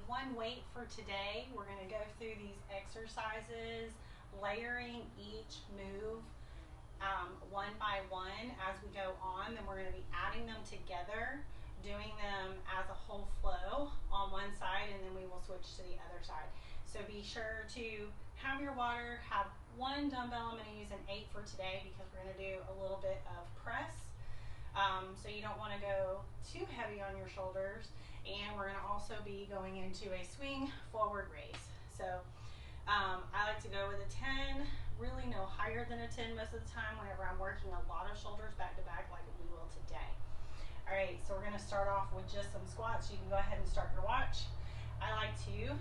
one weight for today. We're going to go through these exercises, layering each move one by one as we go on. Then we're going to be adding them together, doing them as a whole flow on one side, and then we will switch to the other side. So be sure to have your water, have one dumbbell. I'm going to use an 8 for today because we're going to do a little bit of press. So you don't want to go too heavy on your shoulders. And we're going to also be going into a swing forward raise. So I like to go with a 10, really no higher than a 10 most of the time whenever I'm working a lot of shoulders back to back like we will today. All right, so we're going to start off with just some squats. You can go ahead and start your watch. I like to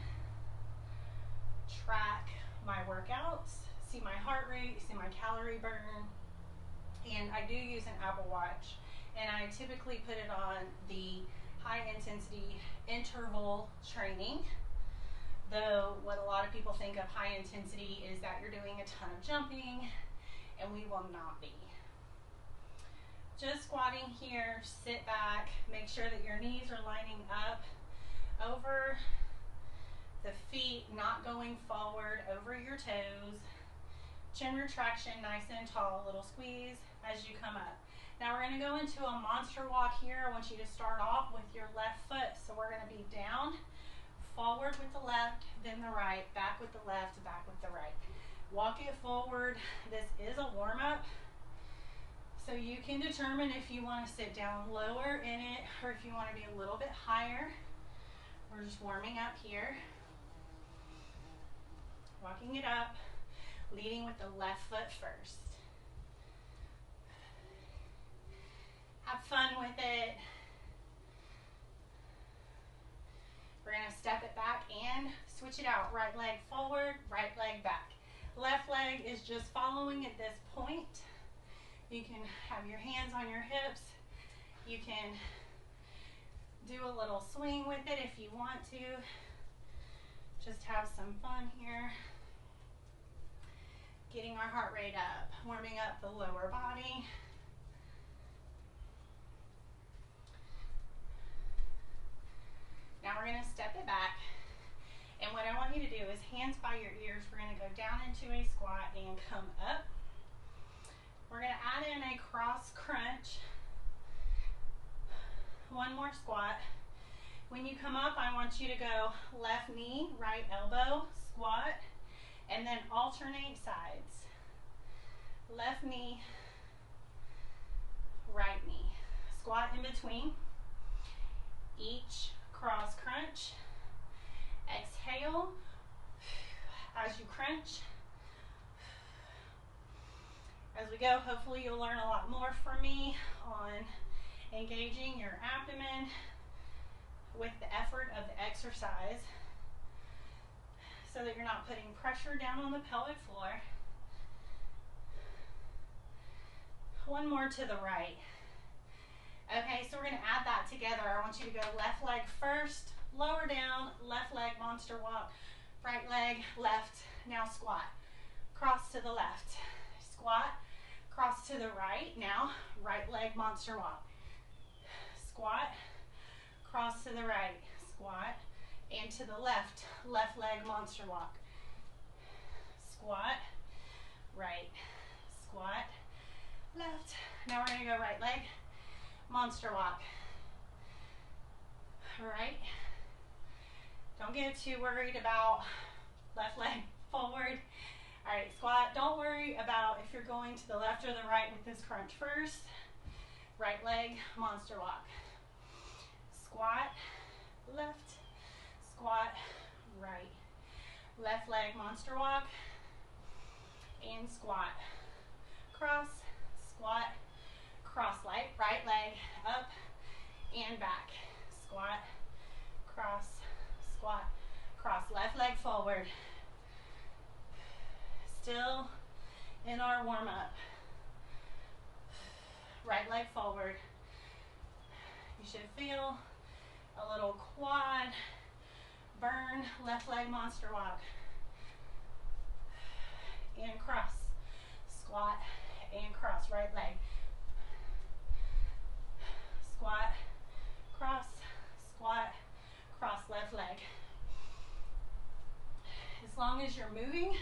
track my workouts, see my heart rate, see my calorie burn, and I do use an Apple Watch, and I typically put it on the high intensity interval training, though what a lot of people think of high intensity is that you're doing a ton of jumping, and we will not be. Just squatting here, sit back, make sure that your knees are lining up over the feet, not going forward over your toes. Chin retraction, nice and tall, little squeeze as you come up. Now we're going to go into a monster walk here. I want you to start off with your left foot. So we're going to be down, forward with the left, then the right, back with the left, back with the right. Walk it forward. This is a warm-up. So you can determine if you want to sit down lower in it or if you want to be a little bit higher. We're just warming up here. Walking it up, leading with the left foot first. Have fun with it. We're going to step it back and switch it out. Right leg forward, right leg back. Left leg is just following at this point. You can have your hands on your hips. You can do a little swing with it if you want to. Just have some fun here. Getting our heart rate up, warming up the lower body. Now we're going to step it back, and what I want you to do is hands by your ears. We're going to go down into a squat and come up. We're going to add in a cross crunch. One more squat. When you come up, I want you to go left knee, right elbow, squat, and then alternate sides. Left knee, right knee. Squat in between each cross crunch. Exhale as you crunch. As we go, hopefully you'll learn a lot more from me on engaging your abdomen with the effort of the exercise so that you're not putting pressure down on the pelvic floor. One more to the right. Okay, so we're going to add that together. I want you to go left leg first, lower down, left leg monster walk, right leg left, now squat. Cross to the left, squat, cross to the right, now right leg monster walk. Squat, cross to the right, squat, and to the left, left leg monster walk. Squat, right, squat, left. Now we're going to go right leg, monster walk. All right. Don't get too worried about left leg forward. All right, squat. Don't worry about if you're going to the left or the right with this crunch first. Right leg, monster walk. Squat, left, squat, right. Left leg, monster walk, and squat. Cross, squat, cross leg, right leg up and back. Squat, cross, squat, cross. Left leg forward. Still in our warm up. Right leg forward. You should feel a little quad burn. Left leg monster walk. And cross. Squat and cross. Right leg. Squat, cross, squat, cross. Left leg. long as you're moving,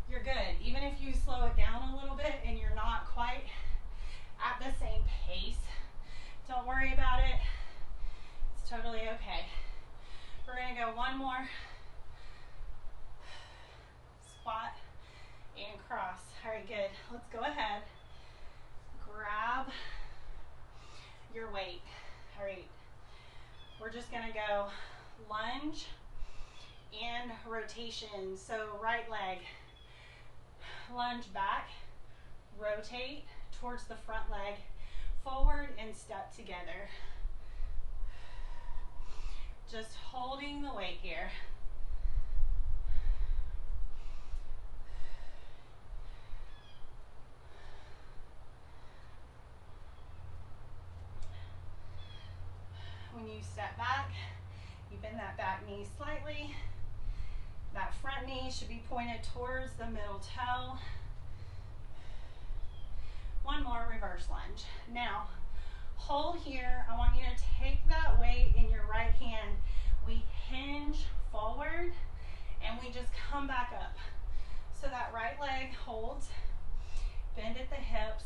you're good. Even if you slow it down a little bit and you're not quite at the same pace, don't worry about it. It's totally okay. We're gonna go one more squat and cross. All right, good. Let's go ahead. Grab your weight. All right. We're just gonna go lunge and rotation. So right leg, lunge back, rotate towards the front leg, forward and step together. Just holding the weight here. When you step back, you bend that back knee slightly. That front knee should be pointed towards the middle toe. One more reverse lunge. Now, hold here. I want you to take that weight in your right hand. We hinge forward and we just come back up. So that right leg holds, bend at the hips.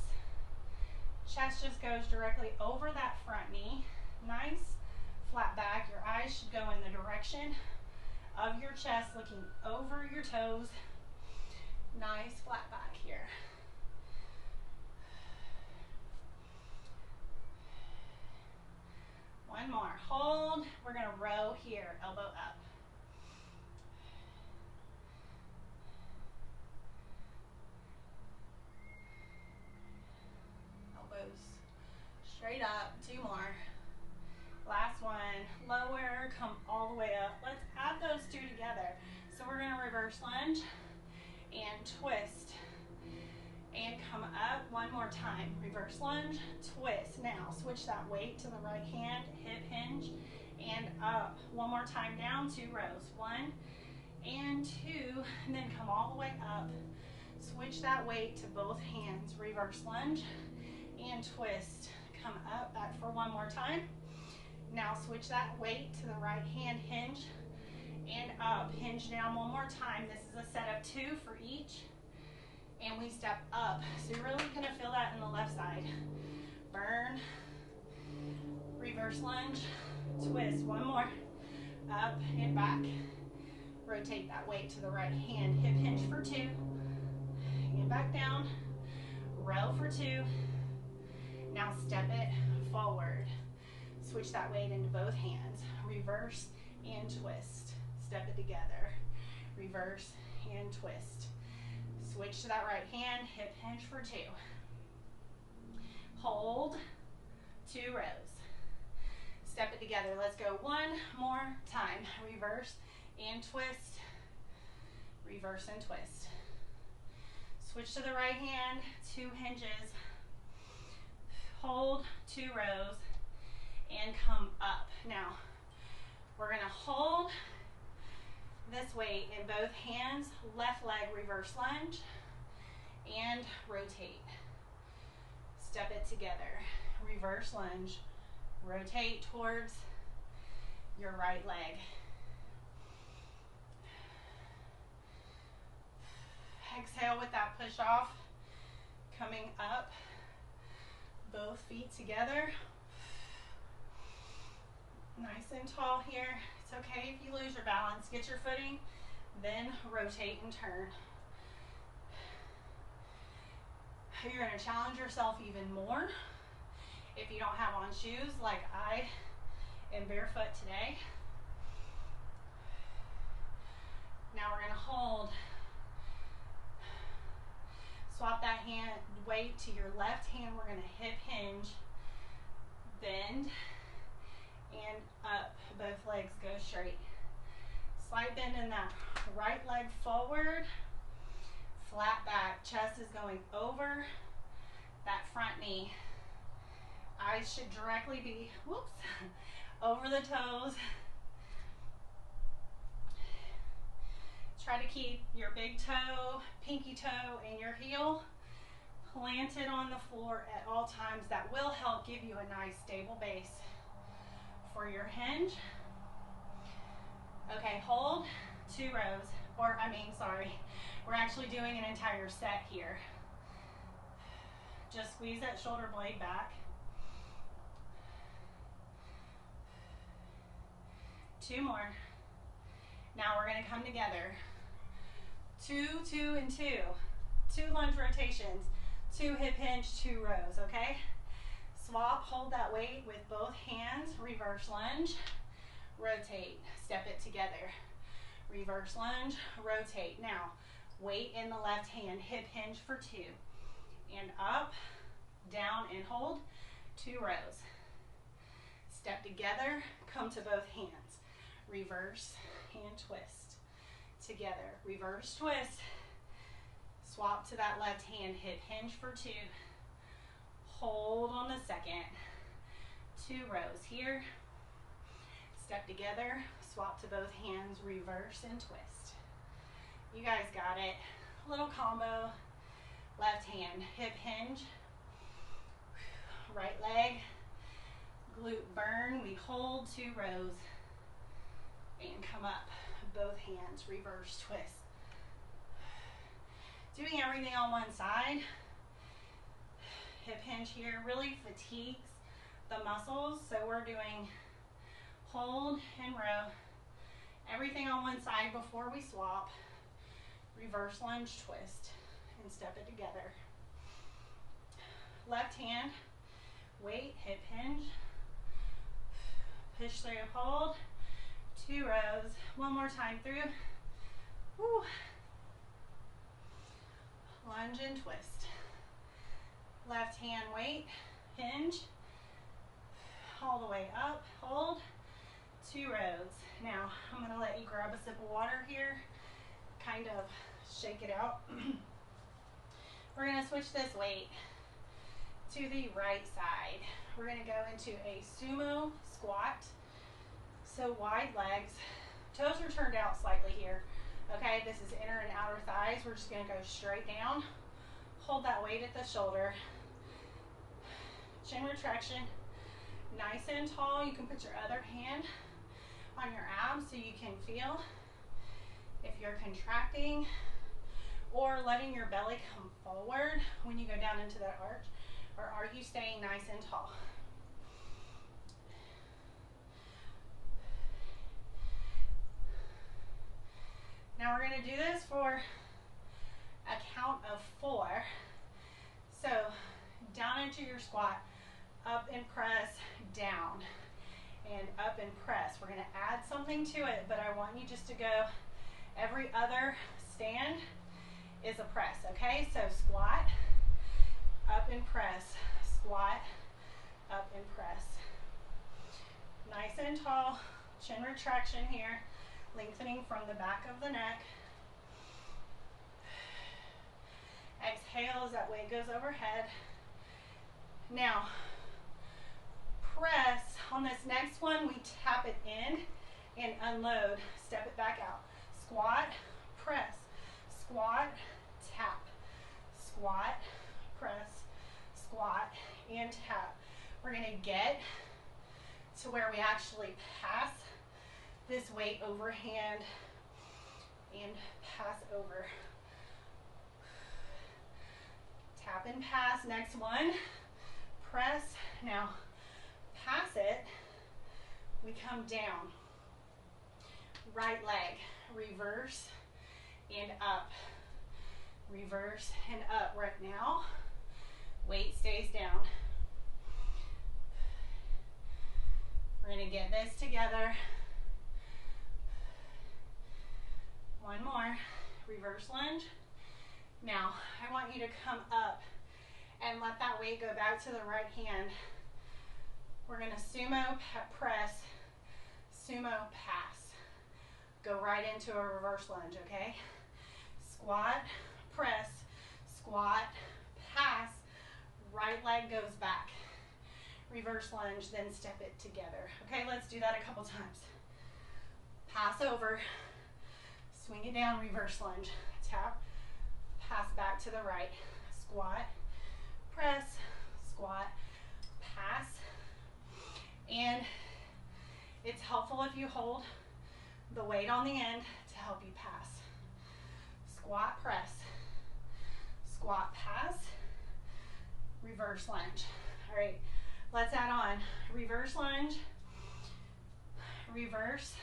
Chest just goes directly over that front knee. Nice flat back. Your eyes should go in the direction of your chest, looking over your toes. Nice flat back here. One more. Hold. We're going to row here, elbow up. Elbows straight up. Two more. Last one. Lower, come all the way up. Let's add those two together. So we're going to reverse lunge and twist and come up one more time. Reverse lunge, twist. Now switch that weight to the right hand, hip hinge and up. One more time down, 2 rows. 1 and 2, and then come all the way up. Switch that weight to both hands. Reverse lunge and twist. Come up, back for one more time. Now switch that weight to the right hand, hinge and up. Hinge down one more time. This is a set of 2 for each. And we step up. So you're really gonna feel that in the left side. Burn, reverse lunge, twist. One more, up and back. Rotate that weight to the right hand, hip hinge for 2. And back down, row for 2. Now step it forward. Switch that weight into both hands. Reverse and twist. Step it together. Reverse and twist. Switch to that right hand, hip hinge for 2. Hold, 2 rows. Step it together. Let's go one more time. Reverse and twist. Reverse and twist. Switch to the right hand, 2 hinges. Hold, 2 rows, and come up. Now, we're gonna hold this weight in both hands, left leg reverse lunge, and rotate. Step it together. Reverse lunge, rotate towards your right leg. Exhale with that push off, coming up, both feet together. Nice and tall here. It's okay if you lose your balance. Get your footing, then rotate and turn. You're going to challenge yourself even more if you don't have on shoes like I am barefoot today. Now we're going to hold. Swap that hand weight to your left hand. We're going to hip hinge, bend, and up. Both legs go straight. Slight bend in that right leg forward. Flat back. Chest is going over that front knee. Eyes should directly be, whoops, over the toes. Try to keep your big toe, pinky toe, and your heel planted on the floor at all times. That will help give you a nice stable base for your hinge. Okay, hold, 2 rows. we're actually doing an entire set here. Just squeeze that shoulder blade back. 2 more. Now we're going to come together. 2, 2, and 2. 2 lunge rotations. 2 hip hinge, 2 rows, okay? Swap, hold that weight with both hands. Reverse lunge, rotate, step it together. Reverse lunge, rotate. Now, weight in the left hand, hip hinge for 2. And up, down, and hold, 2 rows. Step together, come to both hands. Reverse and twist. Together, reverse twist. Swap to that left hand, hip hinge for 2. Hold on the second. 2 rows here. Step together, swap to both hands, reverse and twist. You guys got it. Little combo. Left hand, hip hinge. Right leg, glute burn. We hold 2 rows. And come up. Both hands, reverse twist. Doing everything on one side. Hip hinge here really fatigues the muscles, so we're doing hold and row. Everything on one side before we swap. Reverse lunge twist and step it together. Left hand, weight, hip hinge. Push through, hold. 2 rows. One more time through. Woo. Lunge and twist. Left hand, weight, hinge. All the way up, hold. 2 rows. Now, I'm going to let you grab a sip of water here. Kind of shake it out. We're going to switch this weight to the right side. We're going to go into a sumo squat. So wide legs. Toes are turned out slightly here. Okay, this is inner and outer thighs. We're just going to go straight down. Hold that weight at the shoulder. Chin retraction. Nice and tall. You can put your other hand on your abs so you can feel if you're contracting or letting your belly come forward when you go down into that arch, or are you staying nice and tall? Now we're going to do this for a count of 4. So down into your squat, up and press, down, and up and press. We're going to add something to it, but I want you just to go, every other stand is a press, okay? So squat, up and press, squat, up and press. Nice and tall, chin retraction here, lengthening from the back of the neck. Exhale as that weight goes overhead. Now, press. On this next one, we tap it in and unload. Step it back out. Squat, press, squat, tap, squat, press, squat, and tap. We're going to get to where we actually pass this weight overhand and pass over. Tap and pass. Next one, press. Now, pass it. We come down. Right leg, reverse and up. Reverse and up. Right now, weight stays down. We're going to get this together. One more. Reverse lunge. Now, I want you to come up and let that weight go back to the right hand. We're going to sumo press, sumo pass. Go right into a reverse lunge, okay? Squat, press, squat, pass, right leg goes back. Reverse lunge, then step it together. Okay, let's do that a couple times. Pass over, swing it down, reverse lunge, tap, pass back to the right. Squat, press, squat, pass. And it's helpful if you hold the weight on the end to help you pass. squat, press, squat, pass, reverse lunge. All right, let's add on reverse lunge, reverse,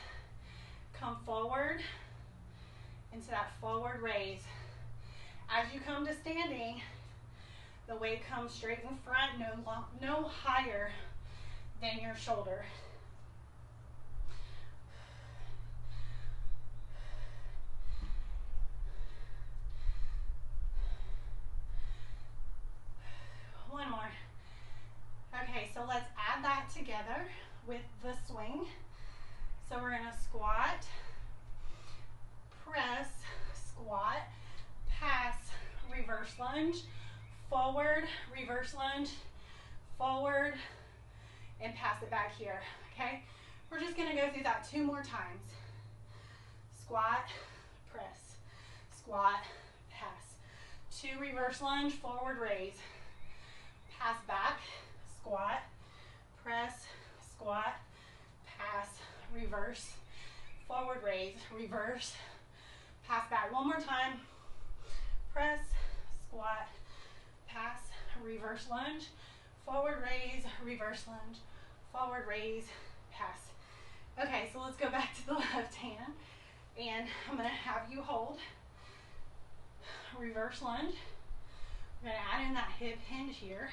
come forward into that forward raise. As you come to standing, the weight comes straight in front, no higher than your shoulder. One more. Okay, so let's add that together with the swing. So we're gonna squat, press, squat, pass, reverse lunge, forward, reverse lunge, forward, and pass it back here, okay? We're just gonna go through that 2 more times. Squat, press, squat, pass. 2 reverse lunge, forward raise. Pass back, squat, press, squat, pass, reverse, forward raise, reverse, pass back. 1 more time. Press, squat, pass, reverse lunge, forward raise, reverse lunge, forward raise, pass. Okay, so let's go back to the left hand, and I'm gonna have you hold reverse lunge. We're gonna add in that hip hinge here,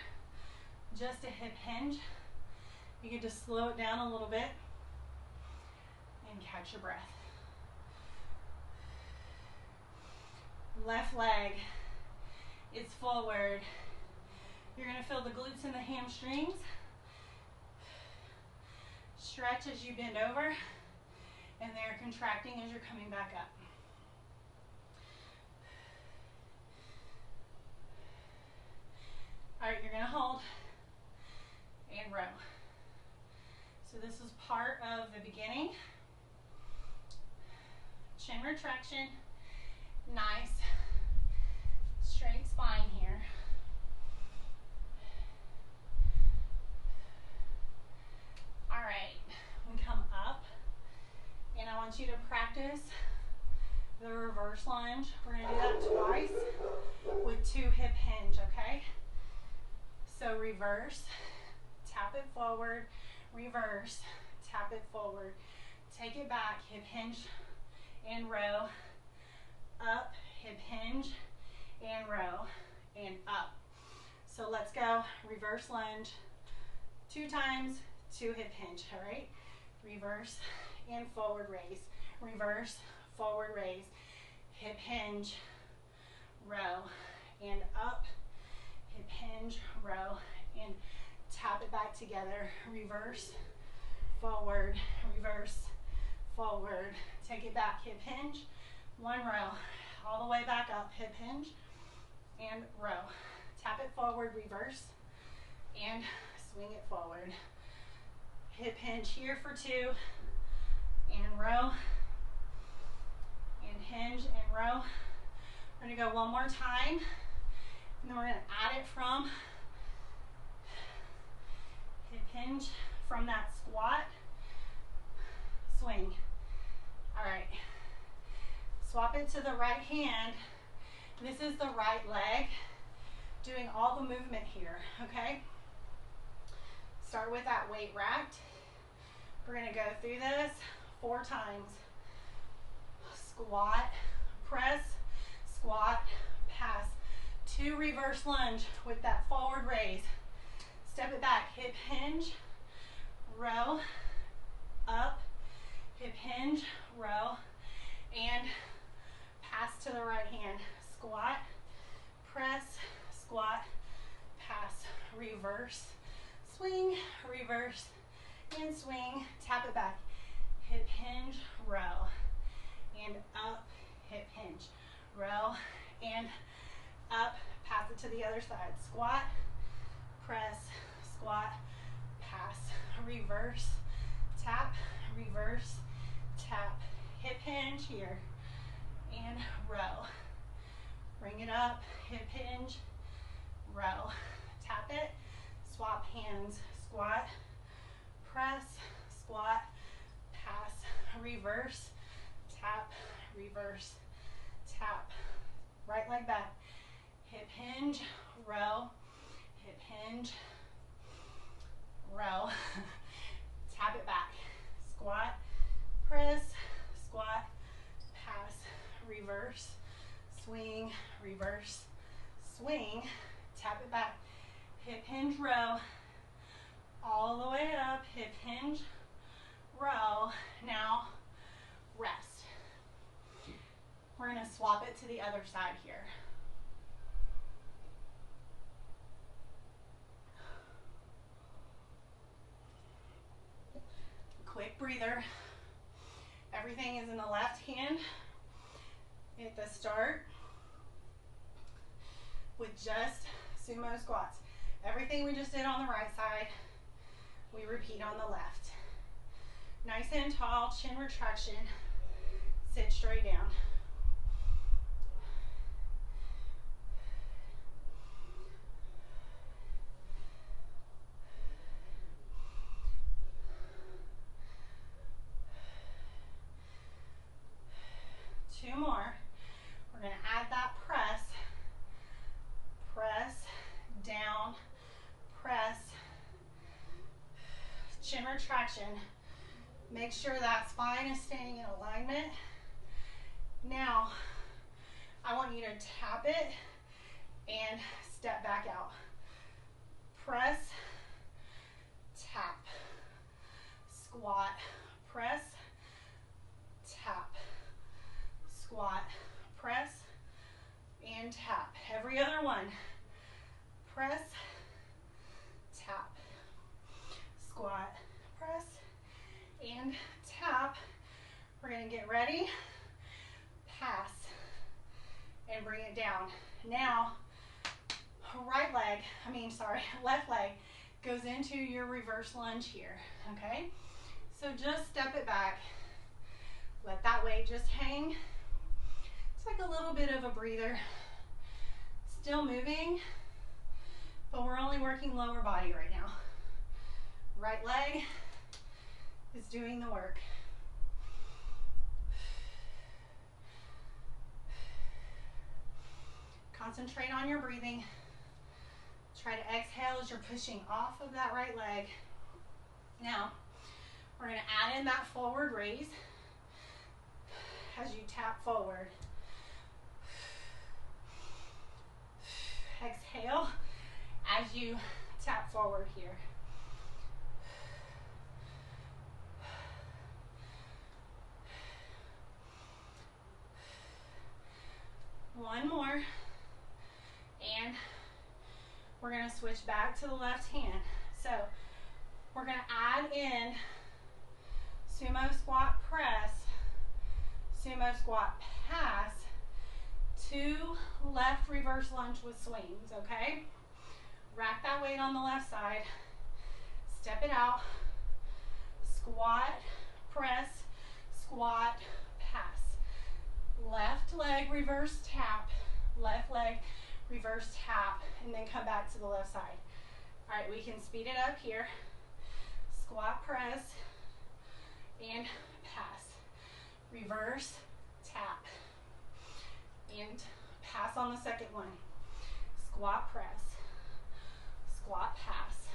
just a hip hinge. You can just slow it down a little bit and catch your breath. Left leg is forward. You're gonna feel the glutes and the hamstrings. Stretch as you bend over, and they're contracting as you're coming back up. All right, you're gonna hold and row. So this is part of the beginning. Chin retraction, nice straight spine here. All right, we come up, and I want you to practice the reverse lunge. We're gonna do that twice with 2 hip hinge, okay? So reverse, tap it forward, reverse, tap it forward, take it back, hip hinge and row, up, hip hinge and row, and up. So let's go, reverse lunge, 2 times, 2 hip hinge, all right? Reverse and forward raise, reverse, forward raise, hip hinge, row, and up, hip hinge, row, and tap it back together, reverse, forward, reverse, forward, take it back, hip hinge, 1 row, all the way back up, hip hinge, and row. Tap it forward, reverse, and swing it forward. Hip hinge here for 2, and row, and hinge and row. We're gonna go 1 more time, and then we're gonna add it from hip hinge from that squat, swing. All right, swap it to the right hand. This is the right leg, doing all the movement here, okay? Start with that weight racked. We're gonna go through this 4 times. Squat, press, squat, pass. 2 reverse lunge with that forward raise. Step it back, hip hinge, row, up, hip hinge, row, and pass to the right hand. Squat, press, squat, pass, reverse, swing, reverse, and swing, tap it back, hip hinge, row, and up, hip hinge, row, and up, pass it to the other side. Squat, press, squat, pass, reverse, tap, reverse, tap, hip hinge here, and row. Bring it up, hip hinge, row. Tap it, swap hands, squat, press, squat, pass, reverse, tap, reverse, tap, Right leg back. Hip hinge, row, hip hinge, row. Tap it back. Squat, press, squat, pass, reverse, swing, reverse, swing. Tap it back. Hip hinge, row. All the way up, hip hinge, row. Now, rest. We're going to swap it to the other side here. Quick breather. Everything is in the left hand at the start with just sumo squats. Everything we just did on the right side, we repeat on the left. Nice and tall, chin retraction. Sit straight down. Two more. We're going to add that press. Press, down, press, chin retraction. Make sure that spine is staying in alignment. Now, I want you to tap it and step back out. Press, tap, squat, press, tap, squat, press, and tap. Every other one. Press, tap, squat, press, and tap. We're going to get ready. Pass and bring it down. Now, left leg goes into your reverse lunge here, okay? So just step it back. Let that weight just hang. It's like a little bit of a breather. Still moving, but we're only working lower body right now. Right leg is doing the work. Concentrate on your breathing. Try to exhale as you're pushing off of that right leg. Now, we're going to add in that forward raise as you tap forward. Exhale as you tap forward here. One more. And we're going to switch back to the left hand. So we're going to add in sumo squat press, sumo squat pass, 2 left reverse lunge with swings, okay? Rack that weight on the left side, step it out, squat, press, squat, pass. Left leg reverse tap, left leg reverse tap, and then come back to the left side. All right, we can speed it up here. Squat, press, and pass. Reverse, tap, and pass on the second one. Squat, press, squat, pass.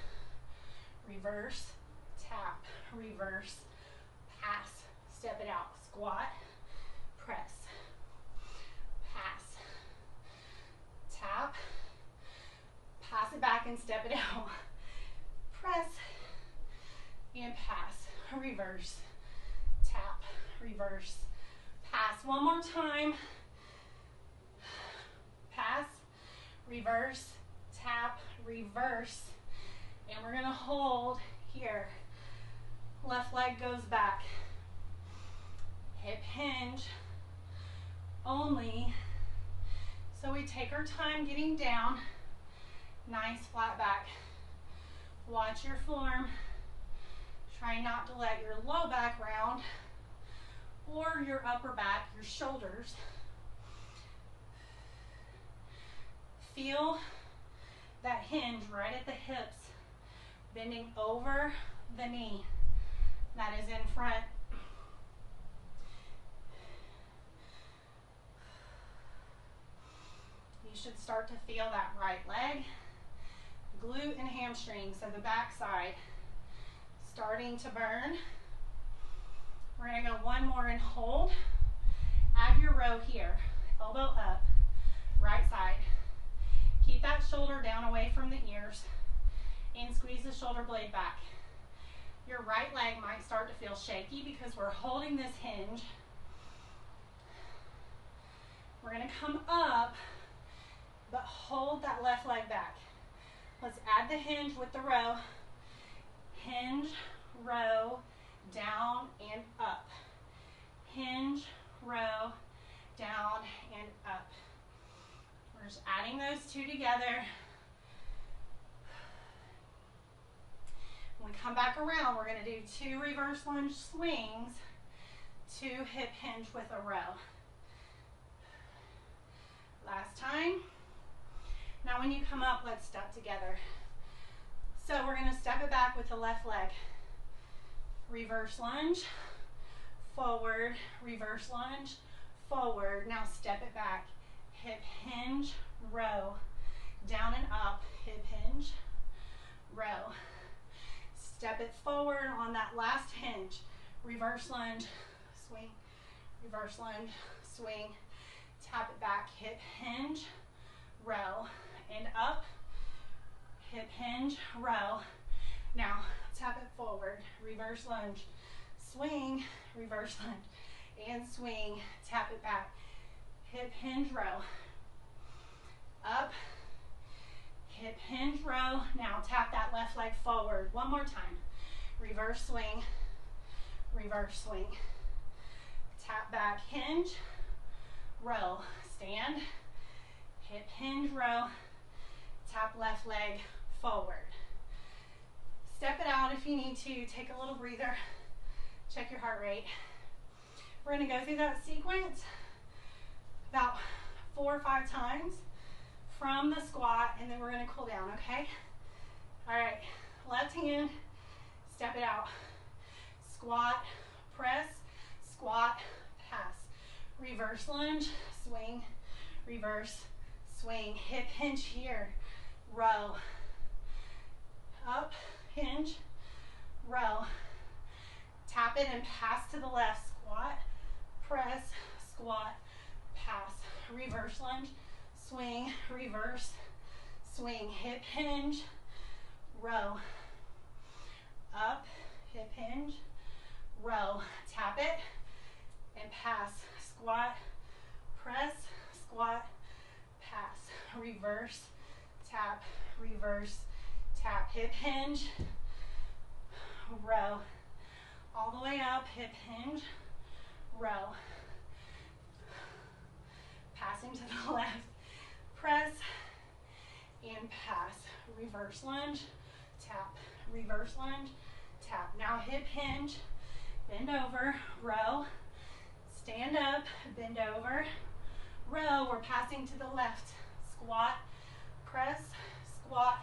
Reverse, tap, reverse, pass. Step it out. Squat, press, pass, tap, pass it back and step it out. Press and pass. Reverse, tap, reverse, pass. One more time. Pass, reverse, tap, reverse. And we're going to hold here. Left leg goes back. Hip hinge only. So we take our time getting down. Nice flat back. Watch your form. Try not to let your low back round or your upper back, your shoulders. Feel that hinge right at the hips, bending over the knee that is in front. should start to feel that right leg, glute and hamstring, so the back side starting to burn. We're gonna go one more and hold. Add your row here, elbow up, right side. Keep that shoulder down away from the ears and squeeze the shoulder blade back. Your right leg might start to feel shaky because we're holding this hinge. We're gonna come up, but hold that left leg back. Let's add the hinge with the row. Hinge, row, down and up. Hinge, row, down and up. We're just adding those two together. When we come back around, we're going to do 2 reverse lunge swings, 2 hip hinge with a row. Last time. Now when you come up, let's step together. So we're going to step it back with the left leg. Reverse lunge, forward, reverse lunge, forward. Now step it back. Hip hinge, row, down and up, hip hinge, row. Step it forward on that last hinge. Reverse lunge, swing, reverse lunge, swing. Tap it back, hip hinge, row, and up, hip hinge, row. Now tap it forward, reverse lunge, swing, reverse lunge, and swing. Tap it back, hip hinge, row, up, hip hinge, row. Now tap that left leg forward one more time. Reverse swing, reverse swing. Tap back, hinge, row, stand, hip hinge, row, tap left leg forward. Step it out if you need to, take a little breather, check your heart rate. We're gonna go through that sequence about 4 or 5 times from the squat, and then we're gonna cool down, okay? All right, left hand, step it out. Squat, press, squat, pass. Reverse lunge, swing, reverse, swing. Hip hinge here, row. Up, hinge, row. Tap it and pass to the left. Squat, press, squat, pass. Reverse lunge, swing, reverse, swing. Hip hinge, row. Up, hip hinge, row. Tap it and pass. Squat, press, squat, pass. Reverse, tap, reverse, tap. Hip hinge, row. All the way up, hip hinge, row. Passing to the left, press and pass. Reverse lunge, tap, reverse lunge, tap. Now hip hinge, bend over, row, stand up, bend over, row. We're passing to the left. Squat, press, squat,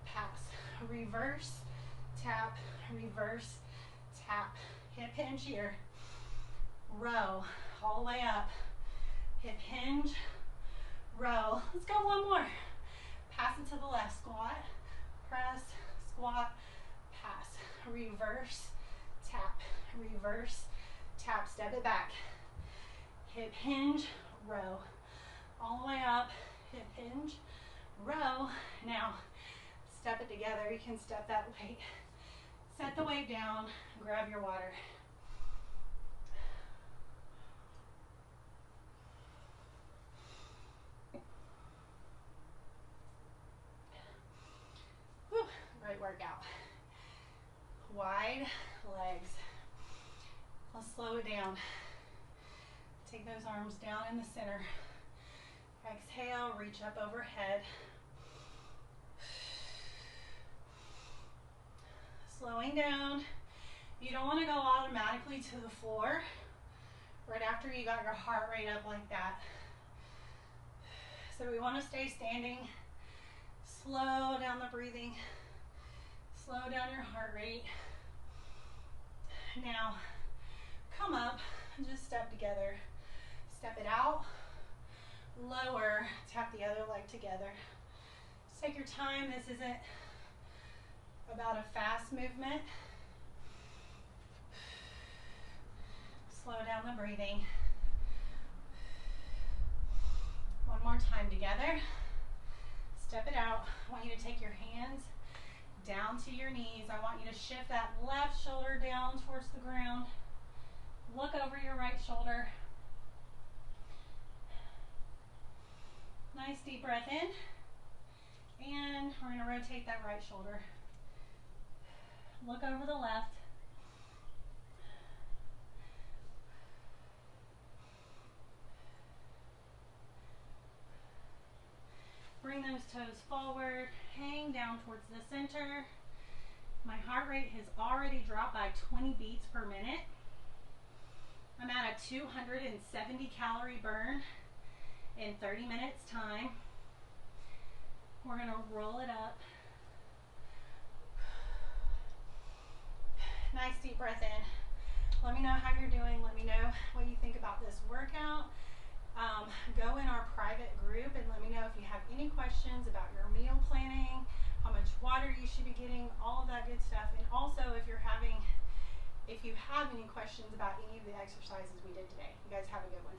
pass. Reverse, tap, reverse, tap. Hip hinge here, row, all the way up. Hip hinge, row. Let's go one more. Pass it to the left. Squat, press, squat, pass. Reverse, tap, reverse, tap. Step it back. Hip hinge, row. All the way up, hip hinge, row. Now, step it together. You can step that weight. Set the weight down, grab your water. Whew, great workout. Wide legs. Let's slow it down. Take those arms down in the center. Exhale, reach up overhead. Slowing down. You don't want to go automatically to the floor right after you got your heart rate up like that. So we want to stay standing. Slow down the breathing. Slow down your heart rate. Now, come up and just step together. Step it out. lower, tap the other leg together. Just take your time. This isn't about a fast movement. Slow down the breathing. One more time together. Step it out. I want you to take your hands down to your knees. I want you to shift that left shoulder down towards the ground. Look over your right shoulder. Nice deep breath in. And we're going to rotate that right shoulder. Look over the left. Bring those toes forward, hang down towards the center. My heart rate has already dropped by 20 beats per minute. I'm at a 270 calorie burn in 30 minutes time. We're gonna roll it up. Nice deep breath in. Let me know how you're doing. Let me know what you think about this workout. Go in our private group and let me know if you have any questions about your meal planning, how much water you should be getting, all of that good stuff. And also if you have any questions about any of the exercises we did today. You guys have a good one.